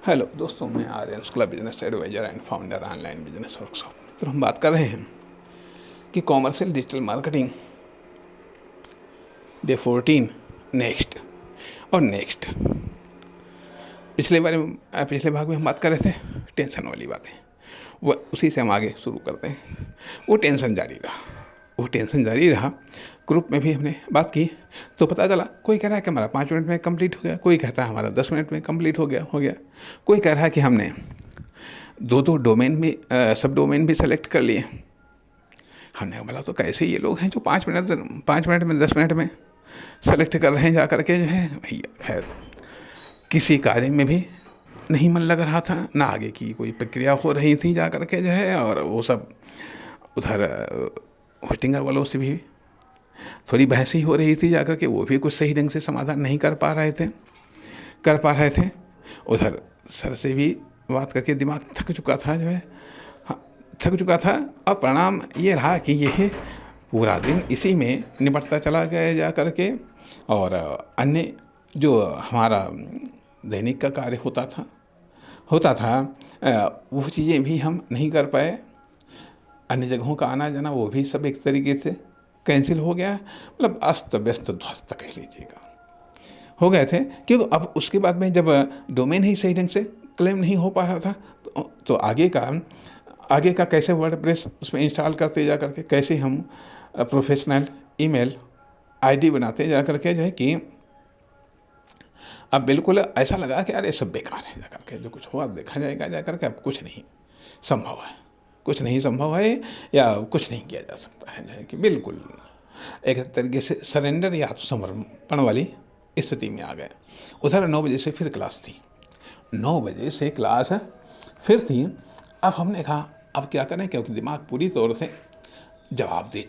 Hello दोस्तों, मैं Aryan Shukla, business adviser and founder online business workshop. तो हम बात कर रहे हैं कि commercial digital marketing day 14 next और नेक्स्ट। पिछले भाग में हम बात कर रहे थे टेंशन वाली बातें, वो उसी से हम आगे शुरू करते हैं। वो टेंशन जारी रहा। ग्रुप में भी हमने बात की तो पता चला, कोई कह रहा है कि हमारा 5 मिनट में कंप्लीट हो गया, कोई कहता है हमारा 10 मिनट में कंप्लीट हो गया। कोई कह रहा है कि हमने दो डोमेन भी सब डोमेन भी सेलेक्ट कर लिए। हमने बोला तो कैसे ये लोग हैं जो 5 मिनट में 10 मिनट में सेलेक्ट कर रहे हैं जा करके, जो है भैया खैर किसी कार्य में भी नहीं मन लग रहा था, ना आगे की कोई प्रक्रिया हो रही थी जा करके, जो है और वो सब उधर होस्टिंगर वालों से भी थोड़ी बहस ही हो रही थी जा करके, वो भी कुछ सही ढंग से समाधान नहीं कर पा रहे थे। उधर सर से भी बात करके दिमाग थक चुका था, जो है थक चुका था। और परिणाम ये रहा कि ये पूरा दिन इसी में निपटता चला गया जा करके, और अन्य जो हमारा दैनिक का कार्य होता था वो चीज़ें भी हम नहीं कर पाए। अन्य जगहों का आना जाना वो भी सब एक तरीके से कैंसिल हो गया, मतलब अस्त व्यस्त ध्वस्त कह लीजिएगा, हो गए थे। क्योंकि अब उसके बाद में जब डोमेन ही सही ढंग से क्लेम नहीं हो पा रहा था तो आगे का कैसे वर्डप्रेस उसमें इंस्टॉल करते जा करके, कैसे हम प्रोफेशनल ईमेल आईडी बनाते जा करके, जो है कि अब बिल्कुल ऐसा लगा कि अरे सब बेकार है जा करके, जो कुछ हुआ देखा जाएगा जा करके, अब कुछ नहीं संभव है या कुछ नहीं किया जा सकता है, जो है कि बिल्कुल एक तरीके से सरेंडर या आत्मसमर्पण वाली स्थिति में आ गए। उधर 9 बजे से फिर क्लास थी, 9 बजे से क्लास फिर थी। अब हमने कहा अब क्या करें, क्योंकि दिमाग पूरी तौर से जवाब दे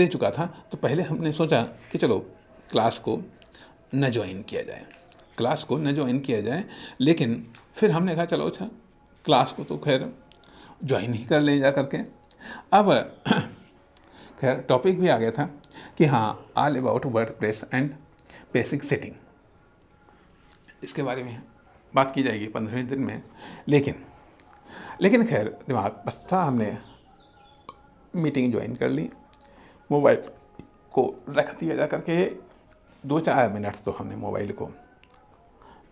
चुका था। तो पहले हमने सोचा कि चलो क्लास को न ज्वाइन किया जाए, लेकिन फिर हमने कहा चलो अच्छा क्लास को तो खैर ज्वाइन ही कर लें जा करके। अब खैर टॉपिक भी आ गया था कि हाँ, all about WordPress and basic setting, इसके बारे में बात की जाएगी 15वें दिन में। लेकिन खैर दिमाग बस था, हमने मीटिंग ज्वाइन कर ली, मोबाइल को रख दिया जा करके। 2-4 मिनट तो हमने मोबाइल को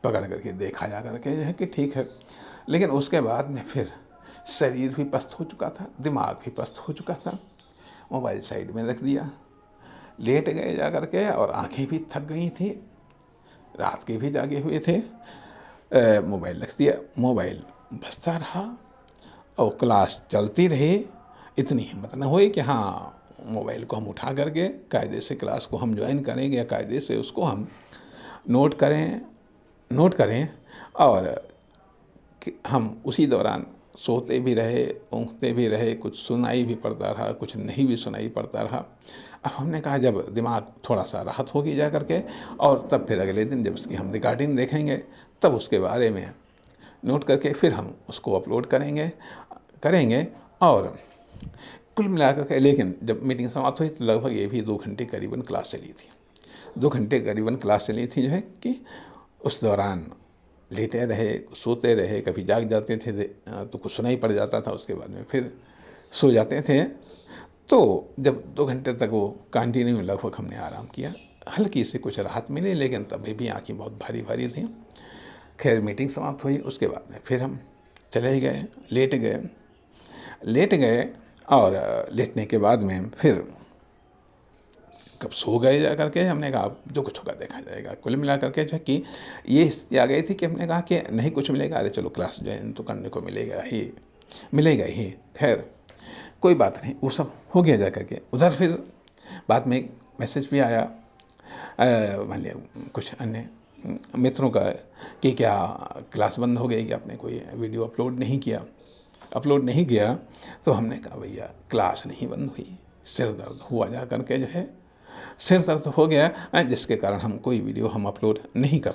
पकड़ करके देखा जा करके, जो है कि ठीक है। लेकिन उसके बाद में फिर शरीर भी पस्त हो चुका था, दिमाग भी पस्त हो चुका था, मोबाइल साइड में रख दिया, लेट गए जा करके, और आंखें भी थक गई थी, रात के भी जागे हुए थे। मोबाइल रख दिया, मोबाइल बजता रहा और क्लास चलती रही। इतनी हिम्मत न हुई कि हाँ मोबाइल को हम उठा करके कायदे से क्लास को हम ज्वाइन करेंगे या कायदे से उसको हम नोट करें और हम उसी दौरान सोते भी रहे, ऊँघते भी रहे, कुछ सुनाई भी पड़ता रहा, कुछ नहीं भी सुनाई पड़ता रहा। अब हमने कहा जब दिमाग थोड़ा सा राहत होगी जा करके, और तब फिर अगले दिन जब उसकी हम रिकॉर्डिंग देखेंगे, तब उसके बारे में नोट करके फिर हम उसको अपलोड करेंगे। और कुल मिलाकर के, लेकिन जब मीटिंग समाप्त हुई तो लगभग ये भी 2 घंटे करीबन क्लास चली थी। जो है कि उस दौरान लेटे रहे, सोते रहे, कभी जाग जाते थे तो कुछ सुनाई पड़ जाता था, उसके बाद में फिर सो जाते थे। तो जब 2 घंटे तक वो कंटिन्यू लगभग हमने आराम किया, हल्की से कुछ राहत मिली, लेकिन तभी भी आँखें बहुत भारी भारी थी। खैर मीटिंग समाप्त हुई, उसके बाद में फिर हम चले गए, लेट गए और लेटने के बाद में फिर कब सो गए जा करके, हमने कहा जो कुछ होगा देखा जाएगा। कुल मिला करके जो है कि ये स्थिति आ गई थी कि हमने कहा कि नहीं कुछ मिलेगा, अरे चलो क्लास ज्वाइन तो करने को मिलेगा ही। खैर कोई बात नहीं, वो सब हो गया जा करके। उधर फिर बाद में मैसेज भी आया मान लिया कुछ अन्य मित्रों का कि क्या क्लास बंद हो गई, कि आपने कोई वीडियो अपलोड नहीं किया। तो हमने कहा भैया क्लास नहीं बंद हुई, सिर दर्द हुआ जा करके, जो है सिर दर्द हो गया, जिसके कारण हम कोई वीडियो हम अपलोड नहीं कर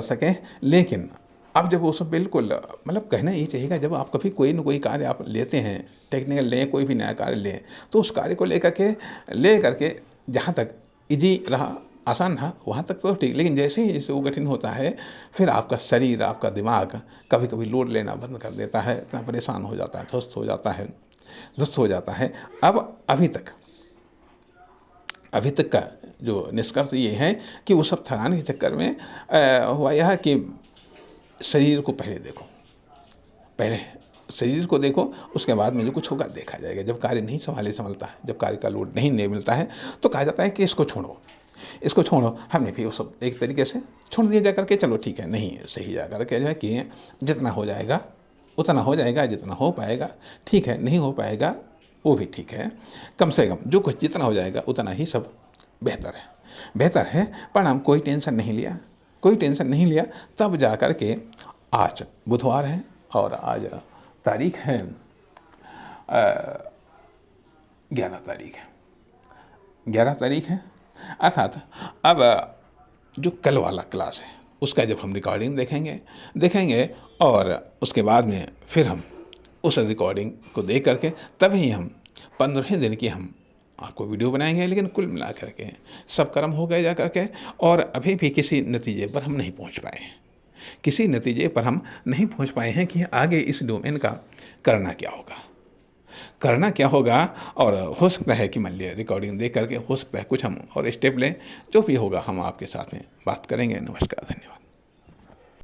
सके। लेकिन अब जब वो सब बिल्कुल, मतलब कहना ये चाहिएगा, जब आप कभी कोई न कोई कार्य आप लेते हैं, टेक्निकल लें, कोई भी नया कार्य लें, तो उस कार्य को ले करके जहाँ तक ईजी रहा, आसान था, वहाँ तक तो ठीक, लेकिन जैसे ही जैसे वो कठिन होता है, फिर आपका शरीर, आपका दिमाग कभी कभी लोड लेना बंद कर देता है, इतना परेशान हो जाता है, ध्वस्त हो जाता है। अब अभी तक का जो निष्कर्ष ये है कि वो सब थकान के चक्कर में हुआ यह कि शरीर को पहले देखो, पहले शरीर को देखो, उसके बाद में जो कुछ होगा देखा जाएगा। जब कार्य नहीं संभलता है, जब कार्य का लोड नहीं मिलता है, तो कहा जाता है कि इसको छोड़ो। हमने भी वो सब एक तरीके से छोड़ दिया जा करके, चलो ठीक है, नहीं सही जा करके जो है कि जितना हो जाएगा उतना हो जाएगा, जितना हो पाएगा ठीक है, नहीं हो पाएगा वो भी ठीक है, कम से कम जो कुछ जितना हो जाएगा उतना ही सब बेहतर है। परिणाम कोई टेंशन नहीं लिया। तब जा कर के आज बुधवार है और आज तारीख है 11 तारीख है। अर्थात अब जो कल वाला क्लास है उसका जब हम रिकॉर्डिंग देखेंगे और उसके बाद में फिर हम उस रिकॉर्डिंग को देख करके तभी हम 15वें दिन की हम आपको वीडियो बनाएंगे। लेकिन कुल मिला करके सब कर्म हो गए जा करके, और अभी भी किसी नतीजे पर हम नहीं पहुंच पाए हैं कि आगे इस डोमेन का करना क्या होगा। और हो सकता है कि मान लिया रिकॉर्डिंग देख करके हो सकता है कुछ हम और स्टेप लें, जो भी होगा हम आपके साथ में बात करेंगे। नमस्कार, धन्यवाद।